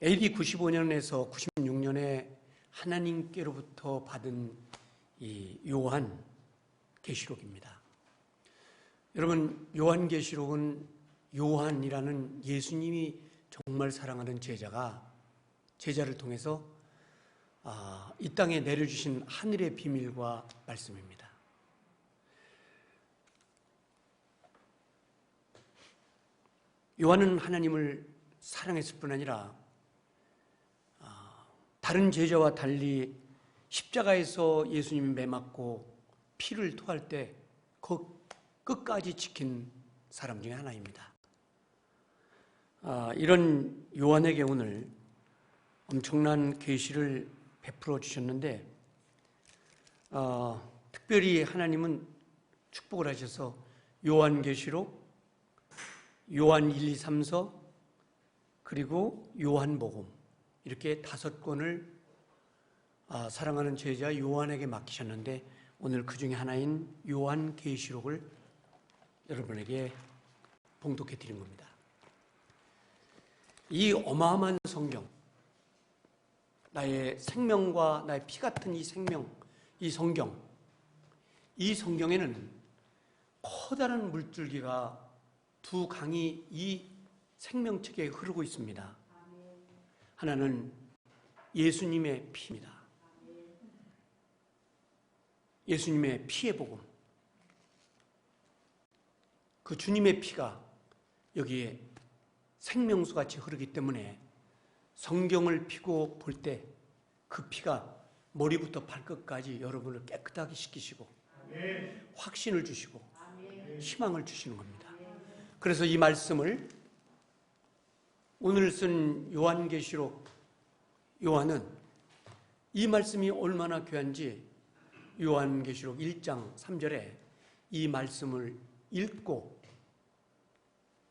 AD 95년에서 96년에 하나님께로부터 받은 이 요한 계시록입니다. 여러분, 요한 계시록은 요한이라는 예수님이 정말 사랑하는 제자를 통해서 이 땅에 내려주신 하늘의 비밀과 말씀입니다. 요한은 하나님을 사랑했을 뿐 아니라 다른 제자와 달리 십자가에서 예수님이 매맞고 피를 토할 때 끝까지 지킨 사람 중에 하나입니다. 이런 요한에게 오늘 엄청난 계시를 베풀어 주셨는데 특별히 하나님은 축복을 하셔서 요한계시록, 요한 1, 2, 3서 그리고 요한복음 이렇게 5권을 사랑하는 제자 요한에게 맡기셨는데 오늘 그 중에 하나인 요한계시록을 여러분에게 봉독해 드린 겁니다. 이 어마어마한 성경, 나의 생명과 나의 피 같은 이 생명, 이 성경에는 커다란 물줄기가 두 강이 이 생명책에 흐르고 있습니다. 하나는 예수님의 피입니다. 예수님의 피의 복음. 그 주님의 피가 여기에 생명수같이 흐르기 때문에 성경을 피고 볼 때 그 피가 머리부터 발끝까지 여러분을 깨끗하게 씻기시고 확신을 주시고 희망을 주시는 겁니다. 그래서 이 말씀을 오늘 쓴 요한계시록 요한은 이 말씀이 얼마나 귀한지 요한계시록 1장 3절에 이 말씀을 읽고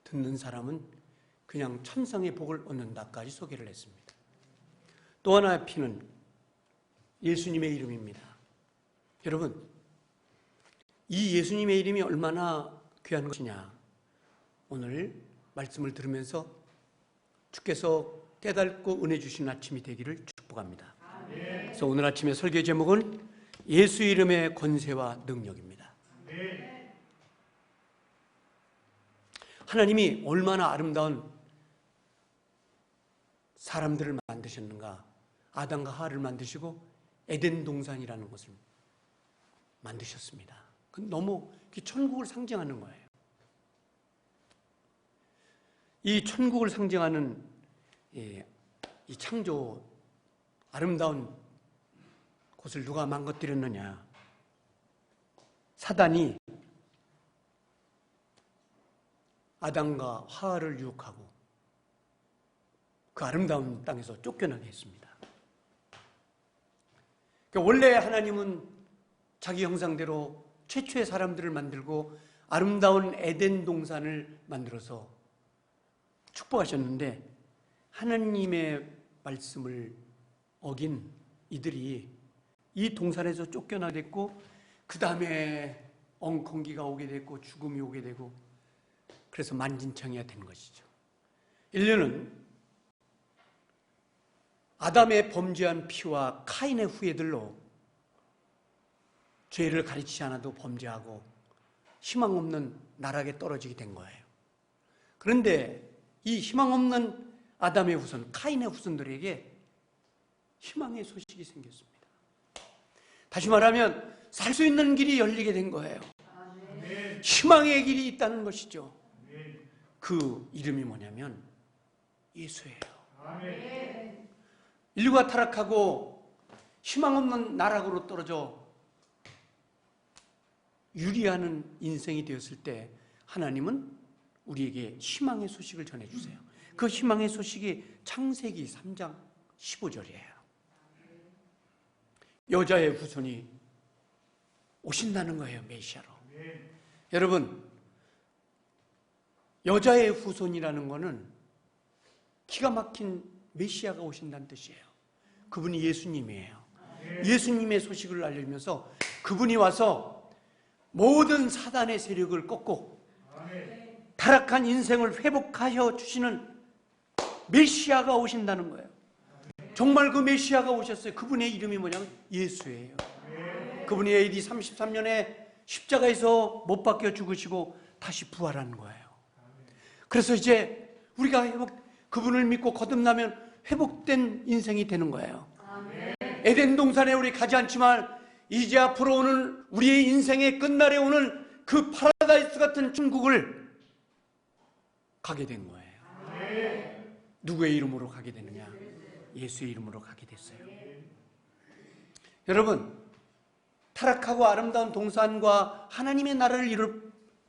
듣는 사람은 그냥 천상의 복을 얻는다까지 소개를 했습니다. 또 하나의 피는 예수님의 이름입니다. 여러분, 이 예수님의 이름이 얼마나 귀한 것이냐, 오늘 말씀을 들으면서 주께서 깨닫고 은혜 주신 아침이 되기를 축복합니다. 그래서 오늘 아침의 설교 제목은 예수 이름의 권세와 능력입니다. 하나님이 얼마나 아름다운 사람들을 만드셨는가. 아담과 하와를 만드시고 에덴 동산이라는 것을 만드셨습니다. 너무 천국을 상징하는 거예요. 이 천국을 상징하는 이 창조 아름다운 곳을 누가 망가뜨렸느냐? 사단이 아담과 하와를 유혹하고 그 아름다운 땅에서 쫓겨나게 했습니다. 원래 하나님은 자기 형상대로 최초의 사람들을 만들고 아름다운 에덴 동산을 만들어서 축복하셨는데 하나님의 말씀을 어긴 이들이 이 동산에서 쫓겨나게 됐고 그 다음에 엉겅기가 오게 됐고 죽음이 오게 되고 그래서 만진창이가 된 것이죠. 인류는 아담의 범죄한 피와 카인의 후예들로 죄를 가르치지 않아도 범죄하고 희망 없는 나락에 떨어지게 된 거예요. 그런데 이 희망 없는 아담의 후손, 카인의 후손들에게 희망의 소식이 생겼습니다. 다시 말하면 살 수 있는 길이 열리게 된 거예요. 희망의 길이 있다는 것이죠. 그 이름이 뭐냐면 예수예요. 인류가 타락하고 희망 없는 나락으로 떨어져 유리하는 인생이 되었을 때 하나님은 우리에게 희망의 소식을 전해주세요. 그 희망의 소식이 창세기 3장 15절이에요. 여자의 후손이 오신다는 거예요. 메시아로. 여러분, 여자의 후손이라는 것은 기가 막힌 메시아가 오신다는 뜻이에요. 그분이 예수님이에요. 예수님의 소식을 알리면서 그분이 와서 모든 사단의 세력을 꺾고 타락한 인생을 회복하여 주시는 메시아가 오신다는 거예요. 정말 그 메시아가 오셨어요. 그분의 이름이 뭐냐면 예수예요. 그분이 AD 33년에 십자가에서 못 박혀 죽으시고 다시 부활하는 거예요. 그래서 이제 우리가 그분을 믿고 거듭나면 회복된 인생이 되는 거예요. 에덴 동산에 우리 가지 않지만 이제 앞으로 오는 우리의 인생의 끝날에 오는 그 파라다이스 같은 천국을 가게 된 거예요. 누구의 이름으로 가게 되느냐? 예수의 이름으로 가게 됐어요. 여러분, 타락하고 아름다운 동산과 하나님의 나라를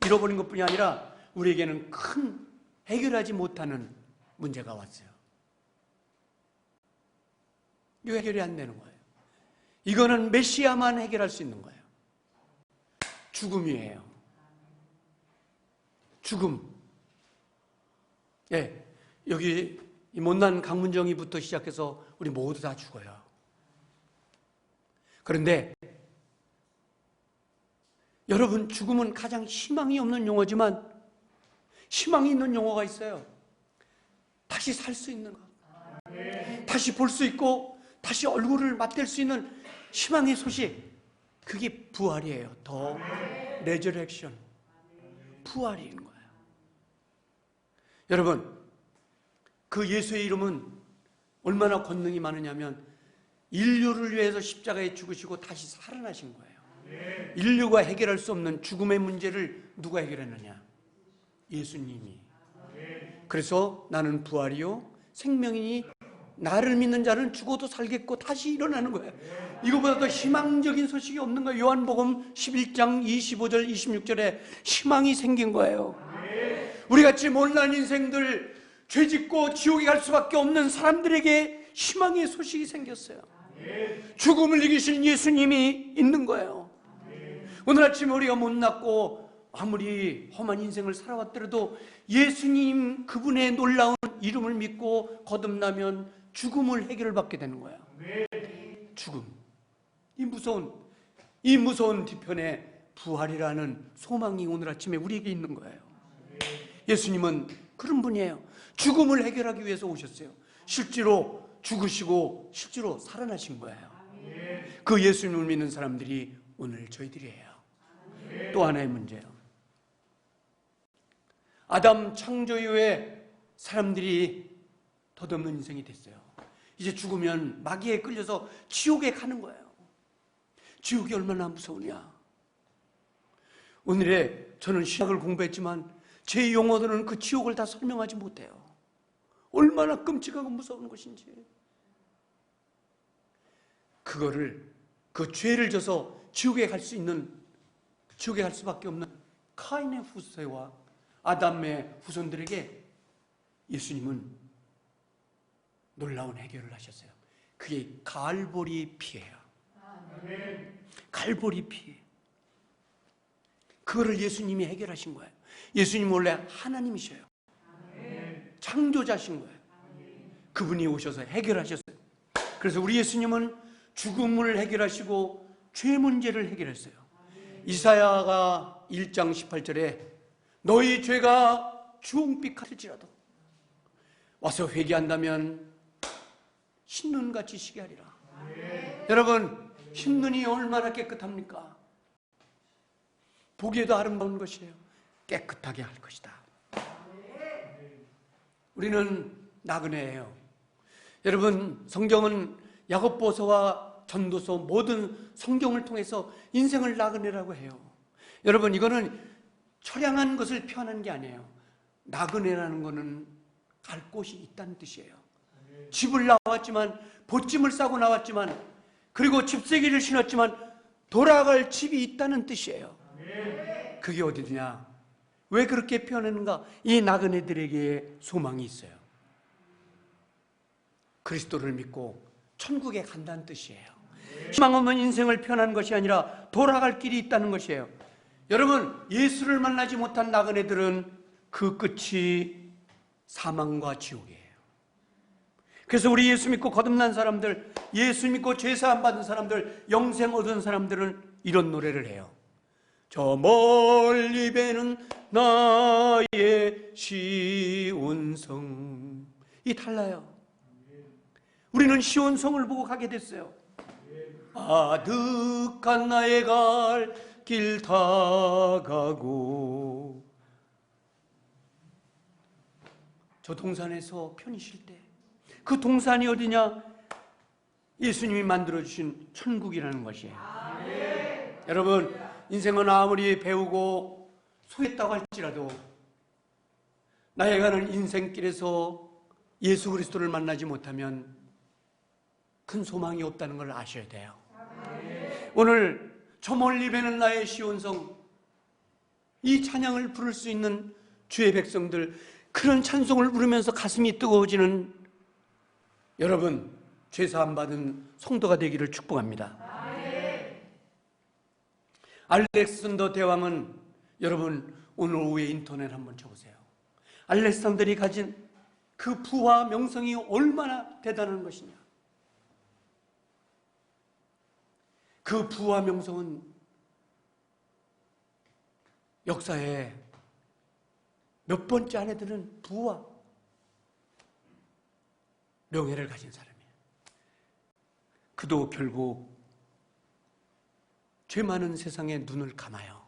잃어버린 것뿐이 아니라 우리에게는 큰 해결하지 못하는 문제가 왔어요. 이거 해결이 안 되는 거예요. 이거는 메시아만 해결할 수 있는 거예요. 죽음이에요. 죽음. 예, 여기 이 못난 강문정이부터 시작해서 우리 모두 다 죽어요. 그런데 여러분, 죽음은 가장 희망이 없는 용어지만 희망이 있는 용어가 있어요. 다시 살 수 있는 것, 다시 볼 수 있고 다시 얼굴을 맞댈 수 있는 희망의 소식, 그게 부활이에요. 더 레저렉션, 부활인 거예요. 여러분, 그 예수의 이름은 얼마나 권능이 많으냐면 인류를 위해서 십자가에 죽으시고 다시 살아나신 거예요. 인류가 해결할 수 없는 죽음의 문제를 누가 해결했느냐? 예수님이. 그래서 나는 부활이요 생명이니 나를 믿는 자는 죽어도 살겠고 다시 일어나는 거예요. 이거보다 더 희망적인 소식이 없는 거예요. 요한복음 11장 25절 26절에 희망이 생긴 거예요. 우리같이 못난 인생들, 죄짓고 지옥에 갈 수밖에 없는 사람들에게 희망의 소식이 생겼어요. 죽음을 이기신 예수님이 있는 거예요. 오늘 아침에 우리가 못났고 아무리 험한 인생을 살아왔더라도 예수님 그분의 놀라운 이름을 믿고 거듭나면 죽음을 해결받게 되는 거예요. 죽음, 이 무서운 뒤편에 부활이라는 소망이 오늘 아침에 우리에게 있는 거예요. 예수님은 그런 분이에요. 죽음을 해결하기 위해서 오셨어요. 실제로 죽으시고 실제로 살아나신 거예요. 그 예수님을 믿는 사람들이 오늘 저희들이에요. 또 하나의 문제예요. 아담 창조 이후에 사람들이 덧없는 인생이 됐어요. 이제 죽으면 마귀에 끌려서 지옥에 가는 거예요. 지옥이 얼마나 무서우냐. 오늘에 저는 신학을 공부했지만 제 용어들은 그 지옥을 다 설명하지 못해요. 얼마나 끔찍하고 무서운 것인지. 그 죄를 져서 지옥에 갈 수밖에 없는 카인의 후세와 아담의 후손들에게 예수님은 놀라운 해결을 하셨어요. 그게 갈보리 피예요. 갈보리 피. 그거를 예수님이 해결하신 거예요. 예수님 원래 하나님이셔요. 창조자신 거예요. 그분이 오셔서 해결하셨어요. 그래서 우리 예수님은 죽음을 해결하시고 죄 문제를 해결했어요. 이사야가 1장 18절에 너희 죄가 주홍빛 같을지라도 와서 회개한다면 흰눈같이 시게 하리라. 여러분, 흰눈이 얼마나 깨끗합니까? 보기에도 아름다운 것이에요. 깨끗하게 할 것이다. 우리는 나그네예요. 여러분, 성경은 야고보서와 전도서 모든 성경을 통해서 인생을 나그네라고 해요. 여러분, 이거는 처량한 것을 표현한 게 아니에요. 나그네라는 거는 갈 곳이 있다는 뜻이에요. 집을 나왔지만, 보찜을 싸고 나왔지만, 그리고 집세기를 신었지만 돌아갈 집이 있다는 뜻이에요. 그게 어디냐? 왜 그렇게 표현하는가? 이 나그네들에게 소망이 있어요. 그리스도를 믿고 천국에 간다는 뜻이에요. 희망 없는 인생을 표현한 것이 아니라 돌아갈 길이 있다는 것이에요. 여러분, 예수를 만나지 못한 나그네들은 그 끝이 사망과 지옥이에요. 그래서 우리 예수 믿고 거듭난 사람들, 예수 믿고 죄사함 받은 사람들, 영생 얻은 사람들은 이런 노래를 해요. 저 멀리 배는 나의 시온성. 이 달라요. 우리는 시온성을 보고 가게 됐어요. 아득한 나의 갈 길 다가고. 저 동산에서 편히 쉴 때, 그 동산이 어디냐? 예수님이 만들어주신 천국이라는 것이에요. 여러분, 인생은 아무리 배우고 소했다고 할지라도 나의 가는 인생길에서 예수 그리스도를 만나지 못하면 큰 소망이 없다는 걸 아셔야 돼요. 오늘 저 멀리 배는 나의 시온성, 이 찬양을 부를 수 있는 주의 백성들, 그런 찬송을 부르면서 가슴이 뜨거워지는 여러분, 죄사함 받은 성도가 되기를 축복합니다. 알렉산더 대왕은, 여러분 오늘 오후에 인터넷 한번 쳐보세요. 알렉산더이 가진 그 부와 명성이 얼마나 대단한 것이냐. 그 부와 명성은 역사에 몇 번째 안에 드는 부와 명예를 가진 사람이에요. 그도 결국 죄 많은 세상에 눈을 감아요.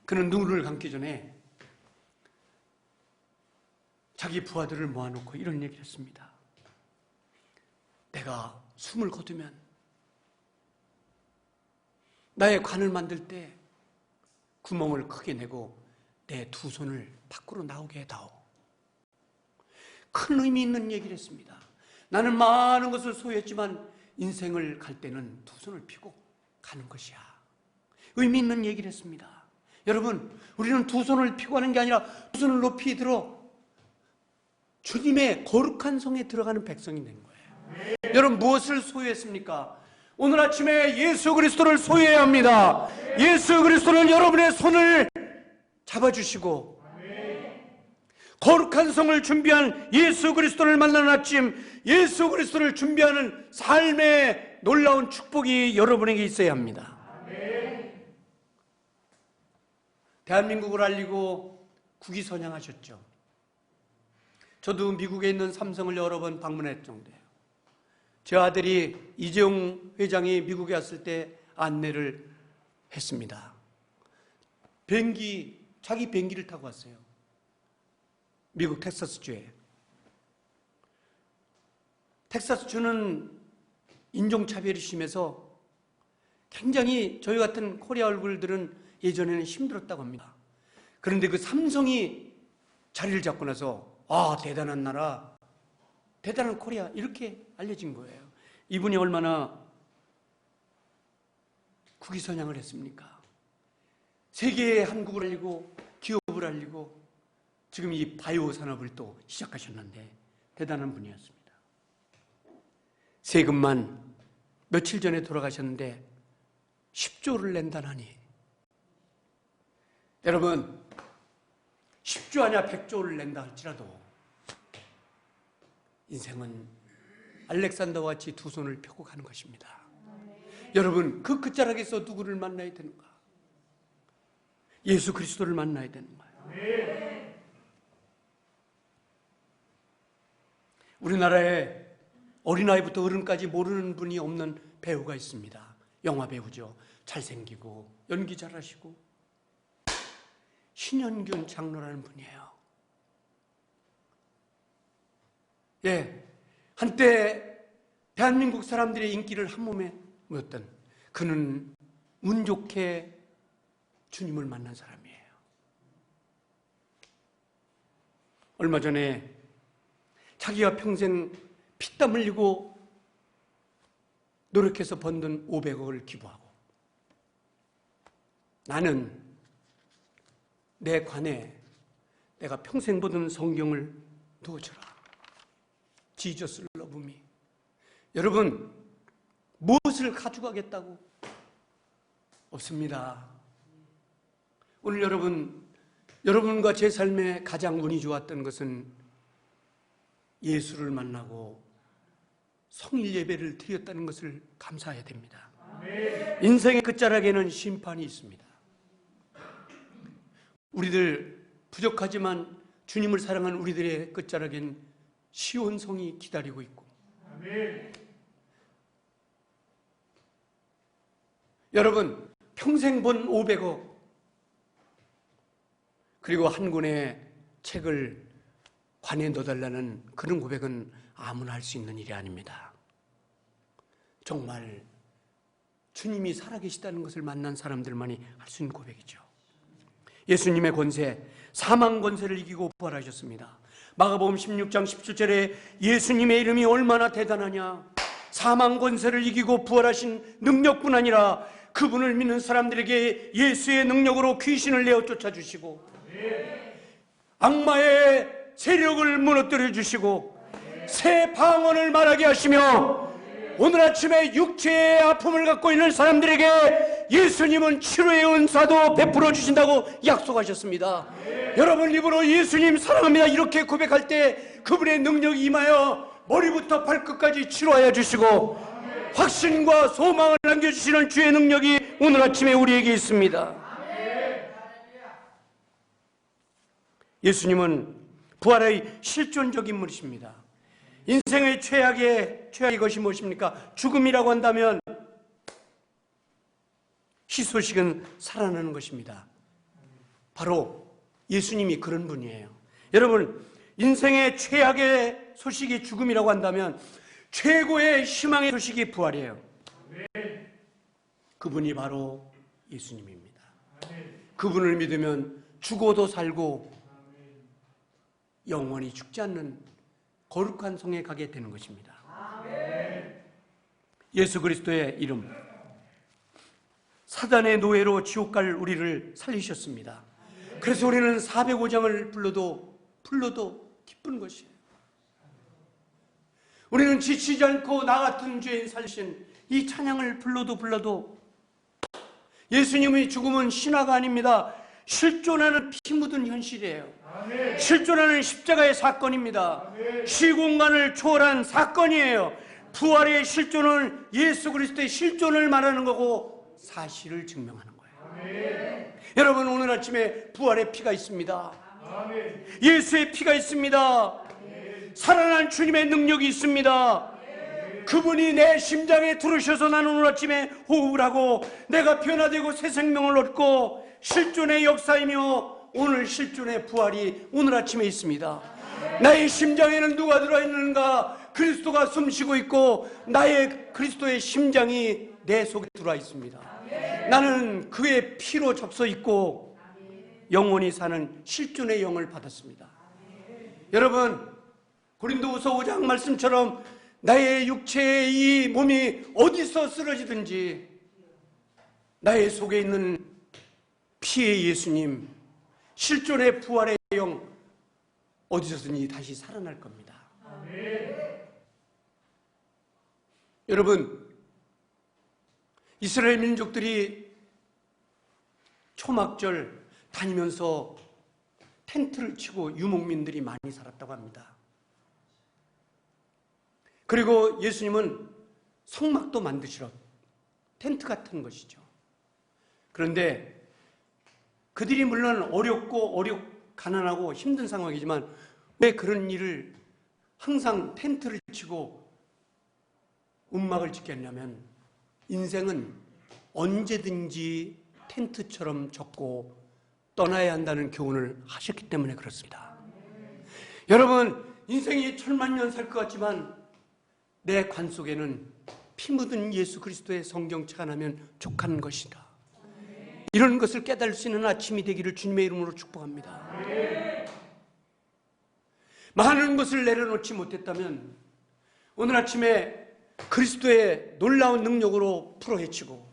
그는 눈을 감기 전에 자기 부하들을 모아놓고 이런 얘기를 했습니다. 내가 숨을 거두면 나의 관을 만들 때 구멍을 크게 내고 내 두 손을 밖으로 나오게 해다오. 큰 의미 있는 얘기를 했습니다. 나는 많은 것을 소유했지만 인생을 갈 때는 두 손을 펴고 가는 것이야. 의미 있는 얘기를 했습니다. 여러분, 우리는 두 손을 펴고 하는 게 아니라 두 손을 높이 들어 주님의 거룩한 성에 들어가는 백성이 된 거예요. 여러분, 무엇을 소유했습니까? 오늘 아침에 예수 그리스도를 소유해야 합니다. 예수 그리스도는 여러분의 손을 잡아주시고 거룩한 성을 준비한 예수 그리스도를 만나는 아침, 예수 그리스도를 준비하는 삶의 놀라운 축복이 여러분에게 있어야 합니다. 대한민국을 알리고 국위선양하셨죠. 저도 미국에 있는 삼성을 여러 번 방문했던데요. 제 아들이 이재용 회장이 미국에 왔을 때 안내를 했습니다. 자기 비행기를 타고 왔어요. 미국 텍사스주에. 텍사스주는 인종차별이 심해서 굉장히 저희 같은 코리아 얼굴들은 예전에는 힘들었다고 합니다. 그런데 그 삼성이 자리를 잡고 나서 대단한 나라, 대단한 코리아, 이렇게 알려진 거예요. 이분이 얼마나 국위선양을 했습니까? 세계의 한국을 알리고 기업을 알리고 지금 이 바이오 산업을 또 시작하셨는데 대단한 분이었습니다. 세금만 며칠 전에 돌아가셨는데 10조를 낸다나니, 여러분 10조 아니야 100조를 낸다 할지라도 인생은 알렉산더와 같이 두 손을 펴고 가는 것입니다. 여러분, 그 끝자락에서 누구를 만나야 되는가? 예수 그리스도를 만나야 되는 거예요. 우리나라에 어린아이부터 어른까지 모르는 분이 없는 배우가 있습니다. 영화 배우죠. 잘생기고 연기 잘하시고 신현균 장로라는 분이에요. 한때 대한민국 사람들의 인기를 한몸에 모였던, 그는 운 좋게 주님을 만난 사람이에요. 얼마 전에 자기가 평생 피땀 흘리고 노력해서 번 돈 500억을 기부하고, 나는 내 관에 내가 평생 보던 성경을 두어줘라. 지저스 러브 미. 여러분, 무엇을 가져가겠다고? 없습니다. 오늘 여러분과 제 삶에 가장 운이 좋았던 것은 예수를 만나고 성일 예배를 드렸다는 것을 감사해야 됩니다. 인생의 끝자락에는 심판이 있습니다. 우리들 부족하지만 주님을 사랑하는 우리들의 끝자락엔 시온성이 기다리고 있고, 아멘. 여러분 평생 번 500억 그리고 한 권의 책을 관에 넣어달라는 그런 고백은 아무나 할 수 있는 일이 아닙니다. 정말 주님이 살아계시다는 것을 만난 사람들만이 할 수 있는 고백이죠. 예수님의 권세, 사망 권세를 이기고 부활하셨습니다. 마가복음 16장 17절에 예수님의 이름이 얼마나 대단하냐, 사망 권세를 이기고 부활하신 능력뿐 아니라 그분을 믿는 사람들에게 예수의 능력으로 귀신을 내어 쫓아주시고 악마의 세력을 무너뜨려 주시고 새 방언을 말하게 하시며 오늘 아침에 육체의 아픔을 갖고 있는 사람들에게 예수님은 치료의 은사도 베풀어 주신다고 약속하셨습니다. 여러분 입으로 예수님 사랑합니다 이렇게 고백할 때 그분의 능력이 임하여 머리부터 발끝까지 치료하여 주시고 확신과 소망을 남겨주시는 주의 능력이 오늘 아침에 우리에게 있습니다. 예수님은 부활의 실존적 인물이십니다. 인생의 최악의 것이 무엇입니까? 죽음이라고 한다면 희소식은 살아나는 것입니다. 바로 예수님이 그런 분이에요. 여러분 인생의 최악의 소식이 죽음이라고 한다면 최고의 희망의 소식이 부활이에요. 그분이 바로 예수님입니다. 그분을 믿으면 죽어도 살고 영원히 죽지 않는 거룩한 성에 가게 되는 것입니다. 예수 그리스도의 이름, 사단의 노예로 지옥 갈 우리를 살리셨습니다. 그래서 우리는 405장을 불러도 기쁜 것이에요. 우리는 지치지 않고 나 같은 죄인 살리신 이 찬양을 불러도 예수님의 죽음은 신화가 아닙니다. 실존하는 피 묻은 현실이에요. 실존하는 십자가의 사건입니다. 시공간을 초월한 사건이에요. 부활의 실존은 예수 그리스도의 실존을 말하는 거고 사실을 증명하는 거예요. 여러분 오늘 아침에 부활의 피가 있습니다. 예수의 피가 있습니다. 살아난 주님의 능력이 있습니다. 그분이 내 심장에 들으셔서 나는 오늘 아침에 호흡을 하고 내가 변화되고 새 생명을 얻고 실존의 역사이며 오늘 실존의 부활이 오늘 아침에 있습니다. 나의 심장에는 누가 들어있는가? 그리스도가 숨쉬고 있고 나의 그리스도의 심장이 내 속에 들어와 있습니다. 나는 그의 피로 접서 있고 영원히 사는 실존의 영을 받았습니다. 여러분 고린도후서 5장 말씀처럼 나의 육체의 이 몸이 어디서 쓰러지든지 나의 속에 있는 피의 예수님, 실존의 부활의 영 어디서든지 다시 살아날 겁니다. 여러분 이스라엘 민족들이 초막절 다니면서 텐트를 치고 유목민들이 많이 살았다고 합니다. 그리고 예수님은 성막도 만드시러 텐트 같은 것이죠. 그런데 그들이 물론 어렵고 가난하고 힘든 상황이지만 왜 그런 일을 항상 텐트를 치고 움막을 짓겠냐면 인생은 언제든지 텐트처럼 젖고 떠나야 한다는 교훈을 하셨기 때문에 그렇습니다. 여러분 인생이 천만년 살 것 같지만 내 관 속에는 피 묻은 예수 그리스도의 성경책 하나면 족한 것이다. 이런 것을 깨달을 수 있는 아침이 되기를 주님의 이름으로 축복합니다. 많은 것을 내려놓지 못했다면 오늘 아침에 그리스도의 놀라운 능력으로 풀어헤치고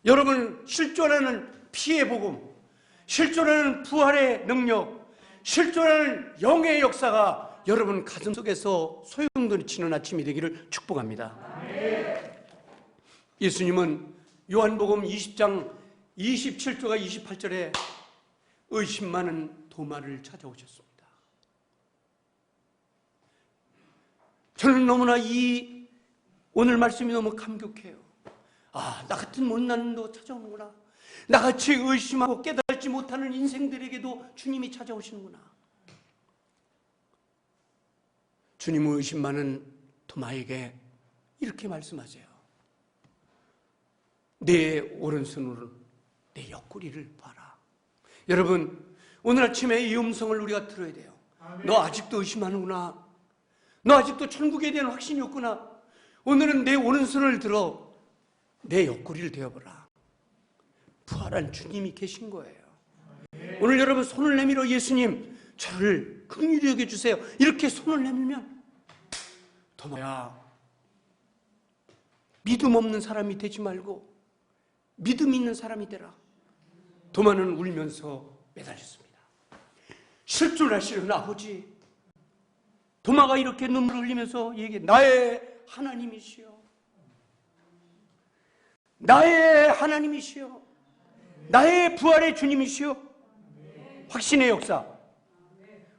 여러분 실존하는 피의 복음, 실존하는 부활의 능력, 실존하는 영의 역사가 여러분 가슴속에서 소용돌이치는 아침이 되기를 축복합니다. 예수님은 요한복음 20장 27절과 28절에 의심 많은 도마를 찾아오셨습니다. 저는 너무나 이 오늘 말씀이 너무 감격해요. 나 같은 못난 놈도 찾아오는구나. 나같이 의심하고 깨달지 못하는 인생들에게도 주님이 찾아오시는구나. 주님은 의심 많은 도마에게 이렇게 말씀하세요. 내 오른손으로 내 옆구리를 봐라. 여러분, 오늘 아침에 이 음성을 우리가 들어야 돼요. 너 아직도 의심하는구나. 너 아직도 천국에 대한 확신이 없구나. 오늘은 내 오른손을 들어 내 옆구리를 대어보라. 부활한 주님이 계신 거예요. 오늘 여러분 손을 내밀어 예수님 저를 긍휼히 여겨주세요. 이렇게 손을 내밀면 도마야, 믿음 없는 사람이 되지 말고 믿음 있는 사람이 되라. 도마는 울면서 매달렸습니다. 실존하시는 아버지, 도마가 이렇게 눈물을 흘리면서 얘기해. 나의 하나님이시여, 나의 하나님이시여, 나의 부활의 주님이시여. 확신의 역사,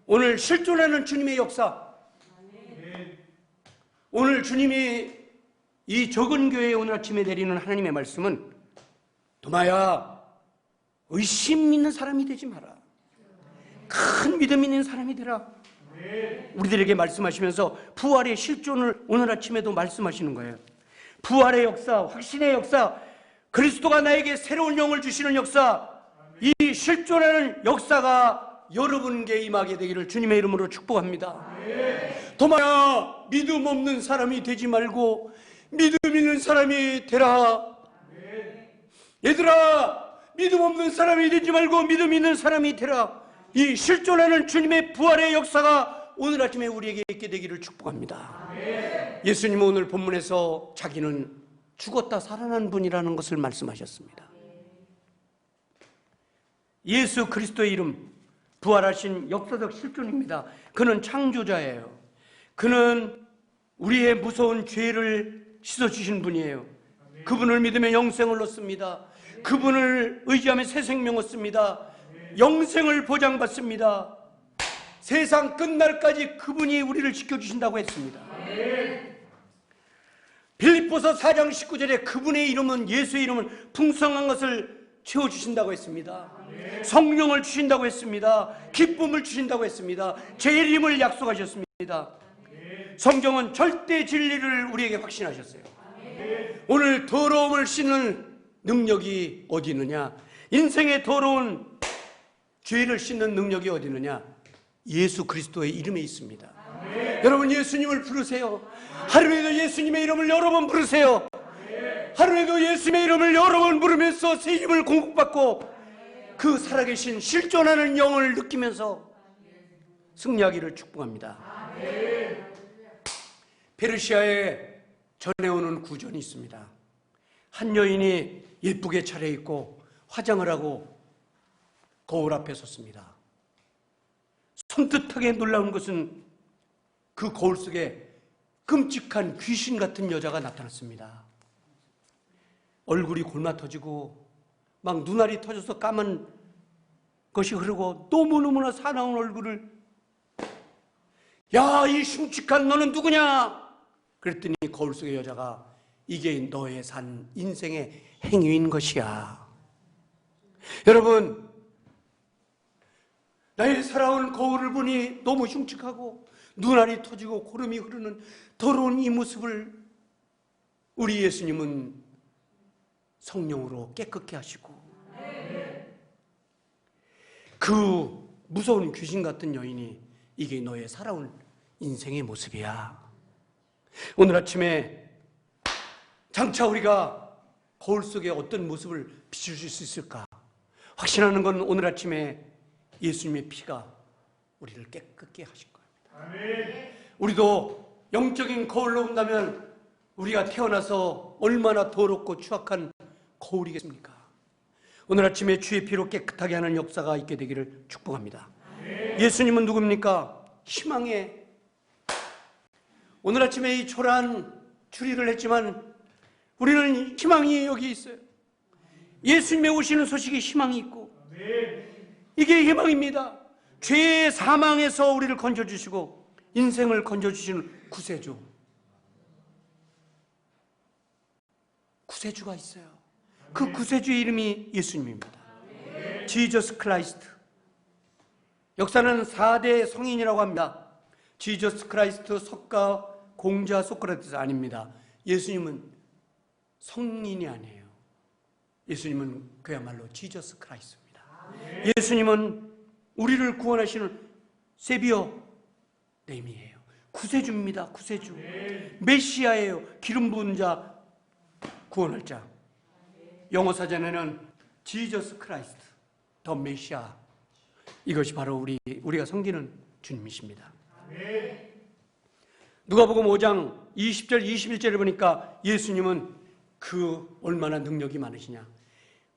오늘 실존하는 주님의 역사. 오늘 주님이 이 적은 교회에 오늘 아침에 내리는 하나님의 말씀은 도마야, 의심 있는 사람이 되지 마라. 큰 믿음 있는 사람이 되라. 우리들에게 말씀하시면서 부활의 실존을 오늘 아침에도 말씀하시는 거예요. 부활의 역사, 확신의 역사, 그리스도가 나에게 새로운 영을 주시는 역사, 이 실존하는 역사가 여러분에게 임하게 되기를 주님의 이름으로 축복합니다. 도마야, 믿음 없는 사람이 되지 말고 믿음 있는 사람이 되라. 얘들아, 믿음 없는 사람이 되지 말고 믿음 있는 사람이 되라. 이 실존하는 주님의 부활의 역사가 오늘 아침에 우리에게 있게 되기를 축복합니다. 예수님은 오늘 본문에서 자기는 죽었다 살아난 분이라는 것을 말씀하셨습니다. 예수 그리스도의 이름, 부활하신 역사적 실존입니다. 그는 창조자예요. 그는 우리의 무서운 죄를 씻어주신 분이에요. 그분을 믿으면 영생을 얻습니다. 그분을 의지하면 새 생명 얻습니다. 영생을 보장받습니다. 세상 끝날까지 그분이 우리를 지켜주신다고 했습니다. 빌립보서 4장 19절에 그분의 이름은, 예수의 이름은 풍성한 것을 채워주신다고 했습니다. 성령을 주신다고 했습니다. 기쁨을 주신다고 했습니다. 재림을 약속하셨습니다. 성경은 절대 진리를 우리에게 확신하셨어요. 오늘 더러움을 씻는 능력이 어디 있느냐? 인생의 더러운 죄를 씻는 능력이 어디 있느냐? 예수 그리스도의 이름에 있습니다. 여러분, 예수님을 부르세요. 하루에도 예수님의 이름을 여러 번 부르세요. 하루에도 예수님의 이름을 여러 번 부르면서 새 힘을 공급받고 그 살아계신 실존하는 영을 느끼면서 승리하기를 축복합니다. 페르시아에 전해오는 구전이 있습니다. 한 여인이 예쁘게 차려입고 화장을 하고 거울 앞에 섰습니다. 손뜻하게 놀라운 것은 그 거울 속에 끔찍한 귀신 같은 여자가 나타났습니다. 얼굴이 골마 터지고 막 눈알이 터져서 까만 것이 흐르고 너무너무나 사나운 얼굴을, 야, 이 흉측한 너는 누구냐? 그랬더니 거울 속의 여자가 이게 너의 산 인생의 행위인 것이야. 여러분, 나의 살아온 거울을 보니 너무 흉측하고 눈알이 터지고 고름이 흐르는 더러운 이 모습을 우리 예수님은 성령으로 깨끗게 하시고 그 무서운 귀신 같은 여인이 이게 너의 살아온 인생의 모습이야. 오늘 아침에 장차 우리가 거울 속에 어떤 모습을 비추실 수 있을까? 확신하는 건 오늘 아침에 예수님의 피가 우리를 깨끗게 하실 겁니다. 우리도 영적인 거울로 본다면 우리가 태어나서 얼마나 더럽고 추악한 거울이겠습니까? 오늘 아침에 주의 피로 깨끗하게 하는 역사가 있게 되기를 축복합니다. 예수님은 누굽니까? 희망의, 오늘 아침에 이 초라한 추리를 했지만 우리는 희망이 여기 있어요. 예수님의 오시는 소식이 희망이 있고, 이게 희망입니다. 죄의 사망에서 우리를 건져주시고 인생을 건져주시는 구세주, 구세주가 있어요. 그 구세주의 이름이 예수님입니다. 지저스 크라이스트. 역사는 4대 성인이라고 합니다. 지저스 크라이스트 석가 공자 소크라테스 아닙니다. 예수님은 성인이 아니에요. 예수님은 그야말로 지저스 크라이스트입니다. 예수님은 우리를 구원하시는 세비어 네임이에요. 구세주입니다. 구세주. 메시아예요. 기름 부은 자, 구원할 자. 영어 사전에는 지저스 크라이스트, 더 메시아. 이것이 바로 우리가 섬기는 주님이십니다. 누가복음 5장 20절 21절을 보니까 예수님은 그 얼마나 능력이 많으시냐.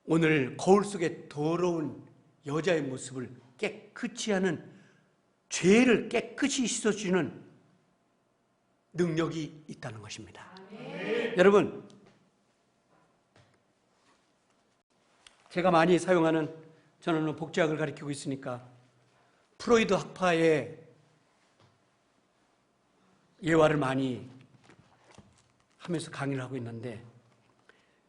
오늘 거울 속에 더러운 여자의 모습을 깨끗이 하는, 죄를 깨끗이 씻어주는 능력이 있다는 것입니다. 여러분, 제가 많이 사용하는, 저는 복제학을 가르치고 있으니까 프로이드 학파의 예화를 많이 하면서 강의를 하고 있는데,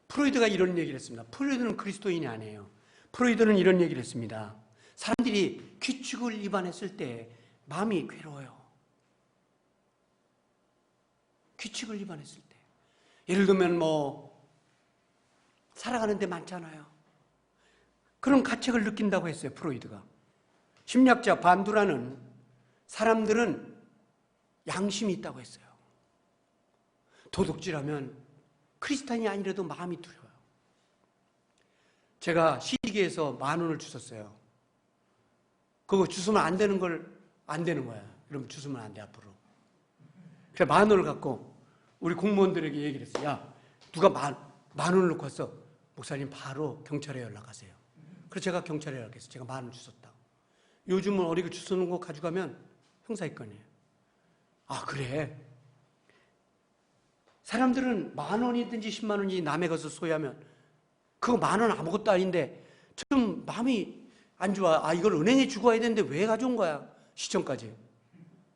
프로이드가 이런 얘기를 했습니다. 프로이드는 그리스도인이 아니에요. 프로이드는 이런 얘기를 했습니다. 사람들이 규칙을 위반했을 때 마음이 괴로워요. 규칙을 위반했을 때. 예를 들면 살아가는 데 많잖아요. 그런 가책을 느낀다고 했어요, 프로이드가. 심리학자 반두라는 사람들은 양심이 있다고 했어요. 도둑질하면 크리스찬이 아니라도 마음이 두려워요. 제가 시기에서 10,000원을 주셨어요. 그거 주시면 안 되는 거야. 그럼 주시면 안 돼, 앞으로. 그래서 10,000원을 갖고 우리 공무원들에게 얘기를 했어요. 야, 누가 10,000원을 놓고 왔어. 목사님 바로 경찰에 연락하세요. 그래서 제가 경찰에 연락해서 제가 10,000원 주셨다고. 요즘은 어리고 주소는 거 가져가면 형사입건이에요. 아, 그래. 사람들은 10,000원이든지 100,000원이든지 남의 것을 소유하면 그거 10,000원 아무것도 아닌데 좀 마음이 안 좋아. 아, 이걸 은행에 주고 와야 되는데 왜 가져온 거야? 시청까지.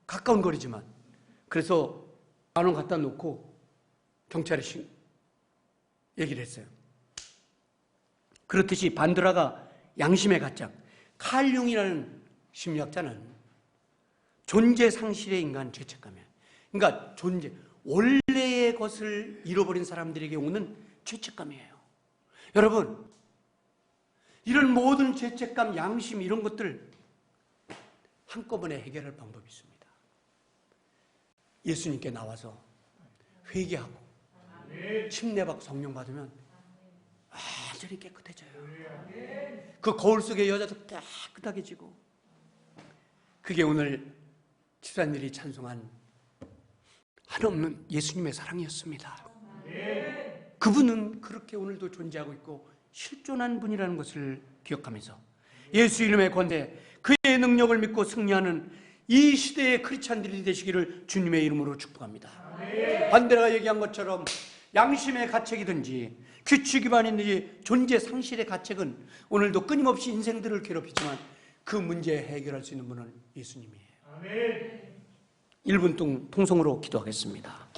가까운 거리지만. 그래서 10,000원 갖다 놓고 경찰에 얘기를 했어요. 그렇듯이 반드라가 양심의 가장, 칼 융이라는 심리학자는 존재 상실의 인간 죄책감이에요. 그러니까 원래의 것을 잃어버린 사람들에게 오는 죄책감이에요. 여러분, 이런 모든 죄책감, 양심 이런 것들 한꺼번에 해결할 방법이 있습니다. 예수님께 나와서 회개하고 침례받고 성령 받으면 완전히 깨끗해져요. 그 거울 속의 여자도 깨끗하게 지고. 그게 오늘 집사님들이 찬송한 한없는 예수님의 사랑이었습니다. 그분은 그렇게 오늘도 존재하고 있고 실존한 분이라는 것을 기억하면서 예수 이름의 권세, 그의 능력을 믿고 승리하는 이 시대의 크리스찬들이 되시기를 주님의 이름으로 축복합니다. 반대가 얘기한 것처럼 양심의 가책이든지 규칙 위반이든지 존재 상실의 가책은 오늘도 끊임없이 인생들을 괴롭히지만 그 문제 해결할 수 있는 분은 예수님이에요. 1분 통성으로 기도하겠습니다.